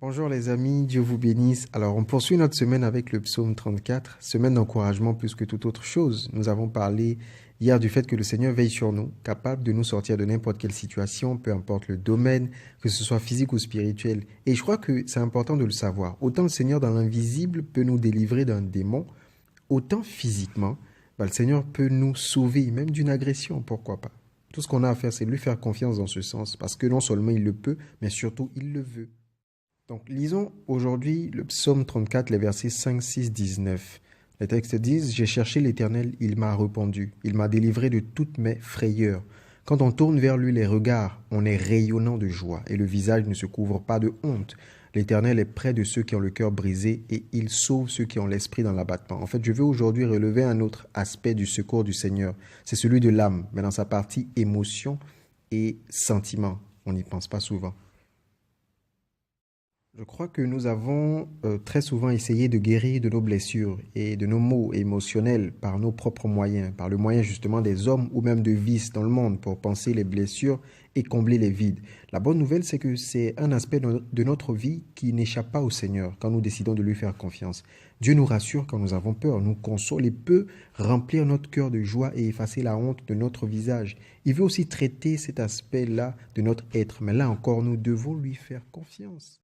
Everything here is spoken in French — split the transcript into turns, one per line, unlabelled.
Bonjour les amis, Dieu vous bénisse. Alors on poursuit notre semaine avec le psaume 34, semaine d'encouragement plus que toute autre chose. Nous avons parlé hier du fait que le Seigneur veille sur nous, capable de nous sortir de n'importe quelle situation, peu importe le domaine, que ce soit physique ou spirituel. Et je crois que c'est important de le savoir. Autant le Seigneur dans l'invisible peut nous délivrer d'un démon, autant physiquement, le Seigneur peut nous sauver, même d'une agression, pourquoi pas. Tout ce qu'on a à faire, c'est lui faire confiance dans ce sens, parce que non seulement il le peut, mais surtout il le veut. Donc, lisons aujourd'hui le psaume 34, les versets 5, 6, 19. Les textes disent, j'ai cherché l'Éternel, il m'a répondu, il m'a délivré de toutes mes frayeurs. Quand on tourne vers lui les regards, on est rayonnant de joie et le visage ne se couvre pas de honte. L'Éternel est près de ceux qui ont le cœur brisé et il sauve ceux qui ont l'esprit dans l'abattement. En fait, je veux aujourd'hui relever un autre aspect du secours du Seigneur. C'est celui de l'âme, mais dans sa partie émotion et sentiment. On n'y pense pas souvent. Je crois que nous avons très souvent essayé de guérir de nos blessures et de nos maux émotionnels par nos propres moyens, par le moyen justement des hommes ou même de vices dans le monde pour penser les blessures et combler les vides. La bonne nouvelle, c'est que c'est un aspect de notre vie qui n'échappe pas au Seigneur quand nous décidons de lui faire confiance. Dieu nous rassure quand nous avons peur, nous console et peut remplir notre cœur de joie et effacer la honte de notre visage. Il veut aussi traiter cet aspect-là de notre être, mais là encore, nous devons lui faire confiance.